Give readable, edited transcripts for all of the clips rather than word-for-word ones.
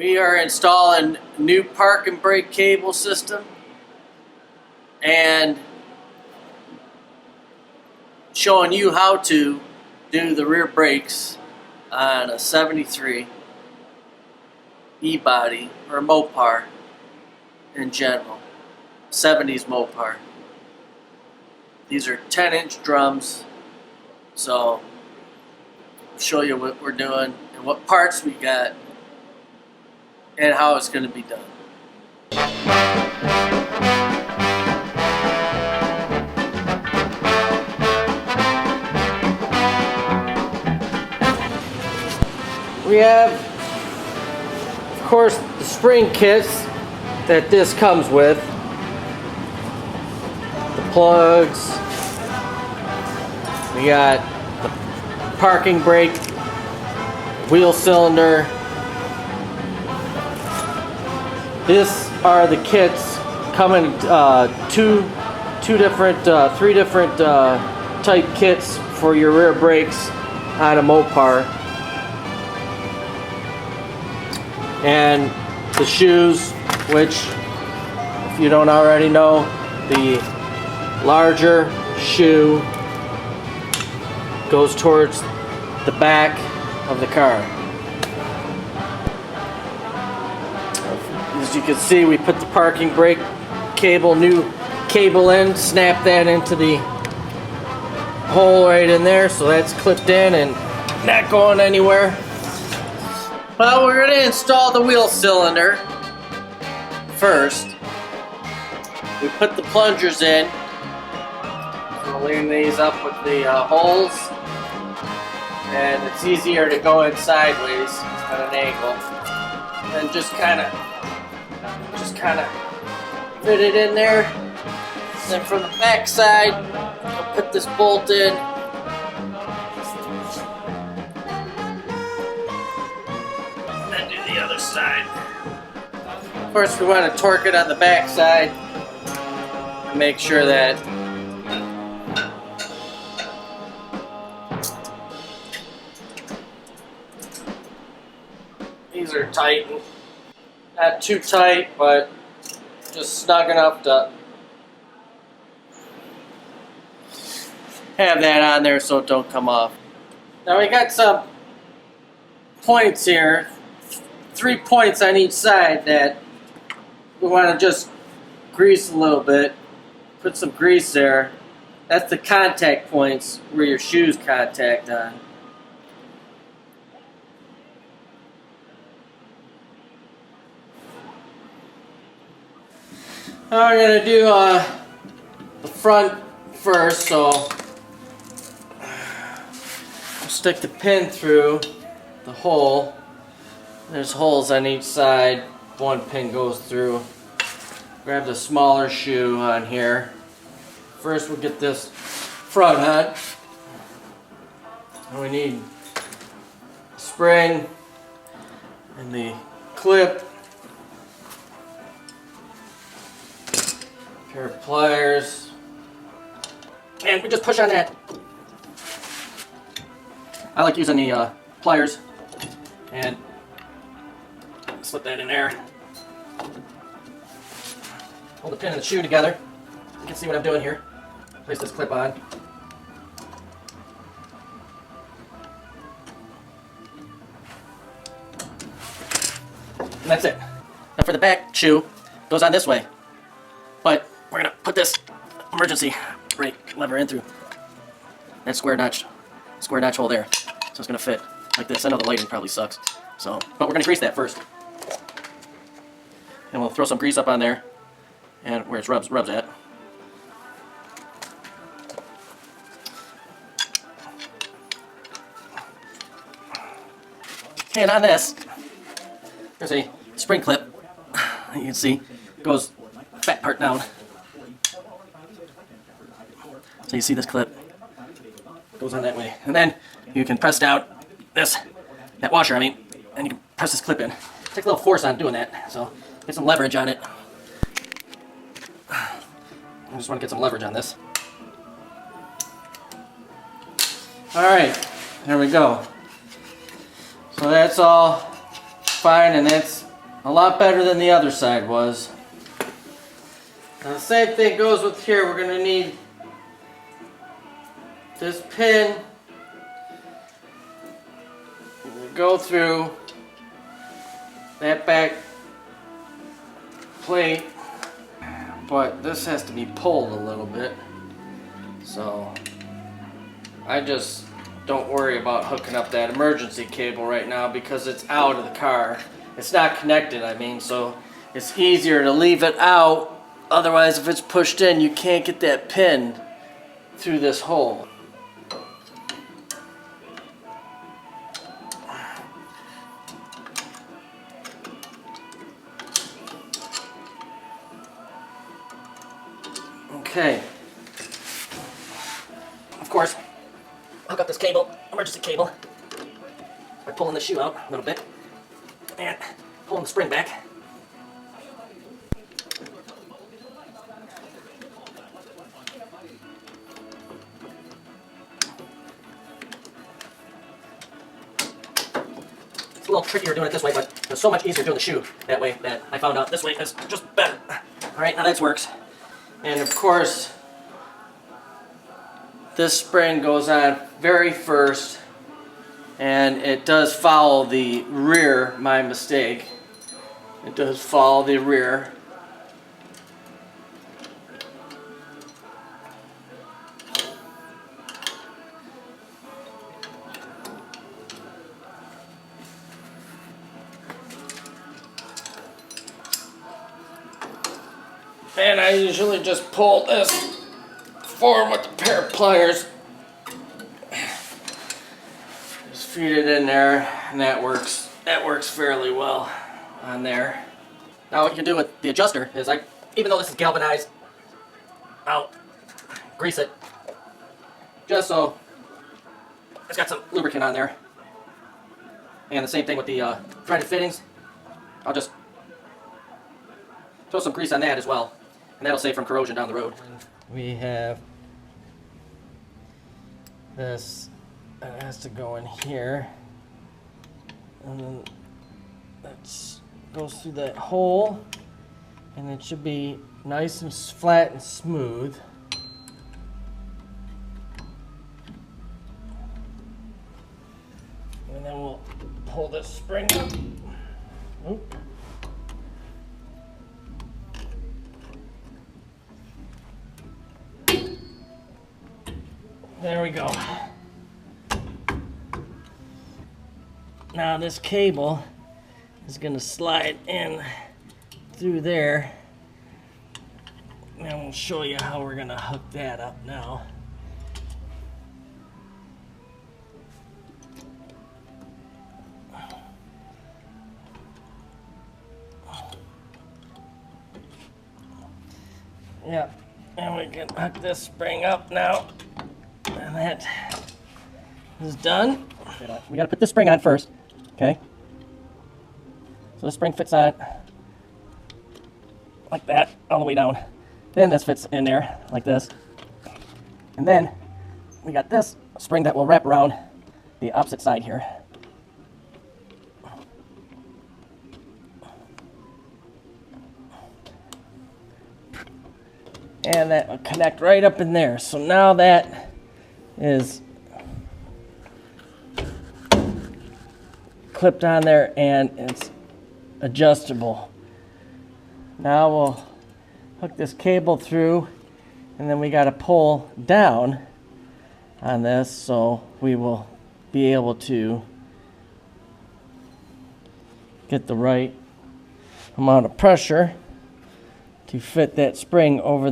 We are installing new park and brake cable system and showing you how to do the rear brakes on a 73 E-body or Mopar in general, 70s Mopar. These are 10-inch drums, so I'll show you what we're doing and what parts we got and how it's going to be done. We have, of course, the spring kits that this comes with. The plugs. We got the parking brake, wheel cylinder. This are the kits coming three different type kits for your rear brakes on a Mopar. And the shoes, which, if you don't already know, the larger shoe goes towards the back of the car. As you can see, we put the parking brake cable, new cable in, snap that into the hole right in there, so that's clipped in and not going anywhere. Well, we're going to install the wheel cylinder first. We put the plungers in. So we'll line these up with the holes, and it's easier to go in sideways at an angle. And then just kind of fit it in there. And then from the back side, we'll put this bolt in. The other side. Of course, we want to torque it on the back side and make sure that these are tight. Not too tight, but just snug enough to have that on there so it don't come off. Now we got some points here. 3 points on each side that we want to just grease a little bit. Put some grease there. That's the contact points where your shoes contact on. Now we're going to do the front first, so I'll stick the pin through the hole. There's holes on each side. One pin goes through. Grab the smaller shoe on here. First we'll get this front on. And we need a spring and the clip. A pair of pliers. And we just push on that. I like using the pliers. And slip that in there. Hold the pin and the shoe together. You can see what I'm doing here. Place this clip on. And that's it. Now for the back shoe, goes on this way. But we're going to put this emergency brake lever in through that square notch hole there. So it's going to fit like this. I know the lighting probably sucks. So, but we're going to grease that first. And we'll throw some grease up on there, and where it rubs at. And on this, there's a spring clip. You can see it goes fat part down. So you see this clip goes on that way, and then you can press down that washer. and you can press this clip in. It takes a little force on doing that, so get some leverage on it. I just want to get some leverage on this. Alright, there we go. So that's all fine, and that's a lot better than the other side was. Now the same thing goes with here. We're going to need this pin to go through that back plate, but this has to be pulled a little bit, so I just don't worry about hooking up that emergency cable right now because it's out of the car. It's not connected, I mean, so it's easier to leave it out. Otherwise, if it's pushed in, you can't get that pin through this hole. Okay. Of course, hook up this cable, emergency cable, by pulling the shoe out a little bit and pulling the spring back. It's a little trickier doing it this way, but it's so much easier doing the shoe that way that I found out this way is just better. Alright, now that works. And of course, this spring goes on very first, and it does follow the rear, my mistake. It does follow the rear. And I usually just pull this forward with a pair of pliers. Just feed it in there, and that works. That works fairly well on there. Now what you can do with the adjuster is, even though this is galvanized, I'll grease it just so it's got some lubricant on there. And the same thing with the threaded fittings. I'll just throw some grease on that as well. And that'll save from corrosion down the road. We have this that has to go in here, and then that goes through that hole, and it should be nice and flat and smooth. And then we'll pull this spring up. Oop. There we go. Now this cable is going to slide in through there, and we'll show you how we're going to hook that up now. Yep, and we can hook this spring up now. And that is done. We got to put this spring on first, okay? So this spring fits on like that, all the way down. Then this fits in there like this. And then we got this spring that will wrap around the opposite side here. And that will connect right up in there. So now that is clipped on there and it's adjustable. Now we'll hook this cable through, and then we got to pull down on this so we will be able to get the right amount of pressure to fit that spring over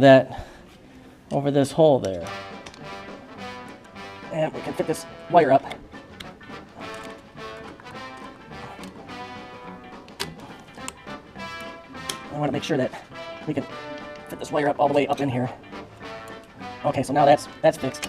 this hole there. And we can fit this wire up. I want to make sure that we can fit this wire up all the way up in here. Okay, so now that's fixed.